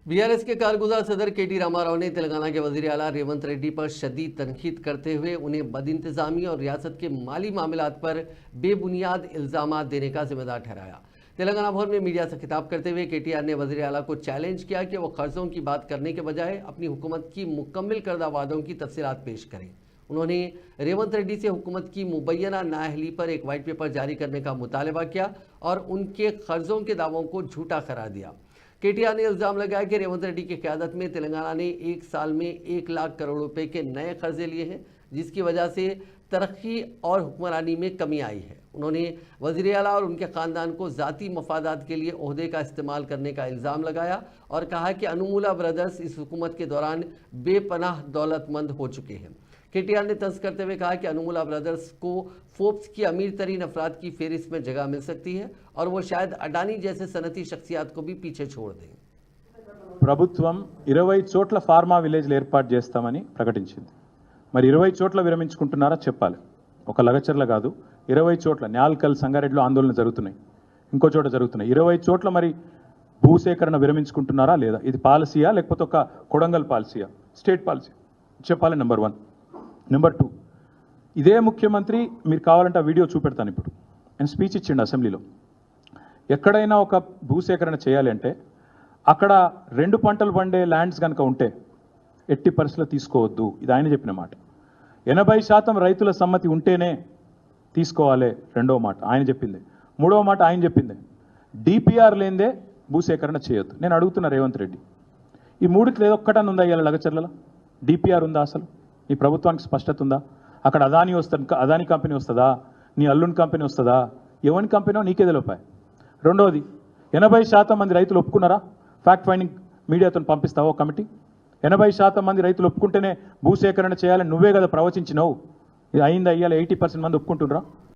BRS के कारगुजार सदर केटी रामाराव ने तेलंगाना के वजीर आला रेवंत रेड्डी पर शदीद तनकीद करते हुए उन्हें बदइंतजामी और रियासत के माली मामलात पर बेबुनियाद इल्जामात देने का जिम्मेदार ठहराया। तेलंगाना भवन में मीडिया से खिताब करते हुए केटीआर ने वजीर आला को चैलेंज किया कि वो कर्जों की बात करने के बजाय अपनी हुकूमत की मुकम्मल करदा वादों की तफसीलात पेश करें। उन्होंने रेवंत रेड्डी से हुकूमत की मुबैना नाअहली पर एक वाइट पेपर जारी करने का मुतालबा किया और उनके कर्जों के दावों को झूठा करार दिया। केटीआर ने इल्जाम लगाया कि रेवंत रेड्डी की क़यादत में तेलंगाना ने एक साल में 1 लाख करोड़ रुपए के नए कर्जे लिए हैं, जिसकी वजह से तरक्की और हुक्मरानी में कमी आई है। उन्होंने वज़ीर आला और उनके ख़ानदान को ज़ाती मफादात के लिए ओहदे का इस्तेमाल करने का इल्ज़ाम लगाया और कहा कि अनुमुला ब्रदर्स इस हुकूमत के दौरान बेपनाह दौलतमंद हो चुके हैं। केटीआर ने तंज करते हुए कहा कि अनुमुला ब्रदर्स को फोर्ब्स की अमीर तरीन अफराद की फेहरिस्त में जगह मिल सकती है और वो शायद अडानी जैसे सनती शख्सियात को भी पीछे छोड़ दें। ప్రభుత్వం 20 చోట్ల ఫార్మా విలేజ్లు ఏర్పాటు చేస్తామని ప్రకటించింది. మరి 20 చోట్ల విరమించుకుంటున్నారా చెప్పాలి. ఒక లగచర్ల కాదు, 20 చోట్ల న్యాల్కల్ సంగారెడ్డిలో ఆందోళన జరుగుతున్నాయి, ఇంకో చోట జరుగుతున్నాయి. 20 చోట్ల మరి భూసేకరణ విరమించుకుంటున్నారా లేదా? ఇది పాలసీయా లేకపోతే ఒక కొడంగల్ పాలసీయా, స్టేట్ పాలసీ చెప్పాలి. నెంబర్ 1. నెంబర్ 2, ఇదే ముఖ్యమంత్రి మీరు కావాలంటే ఆ వీడియో చూపెడతాను. ఇప్పుడు నేను స్పీచ్ ఇచ్చిండు అసెంబ్లీలో. ఎక్కడైనా ఒక భూసేకరణ చేయాలి అంటే అక్కడ 2 పంటలు పండే ల్యాండ్స్ కనుక ఉంటే ఎట్టి పరిస్థితుల్లో తీసుకోవద్దు. ఇది ఆయన చెప్పిన మాట. 80% రైతుల సమ్మతి ఉంటేనే తీసుకోవాలి. రెండవ మాట ఆయన చెప్పింది. మూడవ మాట ఆయన చెప్పింది, డిపిఆర్ లేనిదే భూసేకరణ చేయొద్దు. నేను అడుగుతున్నా రేవంత్ రెడ్డి, ఈ మూడిట్లో ఏదో ఒక్కటని ఉందా ఇవాళ లగచర్లలో? డిపిఆర్ ఉందా? అసలు నీ ప్రభుత్వానికి స్పష్టత ఉందా? అక్కడ అదానీ కంపెనీ వస్తుందా? నీ అల్లున్ కంపెనీ వస్తుందా? ఎవరి కంపెనో నీకే తెలిపాయి. రెండవది, 80% మంది రైతులు ఒప్పుకున్నారా? ఫ్యాక్ట్ ఫైండింగ్ మీడియాతో పంపిస్తావా కమిటీ? 80% మంది రైతులు ఒప్పుకుంటేనే భూసేకరణ చేయాలని నువ్వే కదా ప్రవచించినావు. ఇది అయిందా? ఇవాళ 80% మంది ఒప్పుకుంటున్నారా?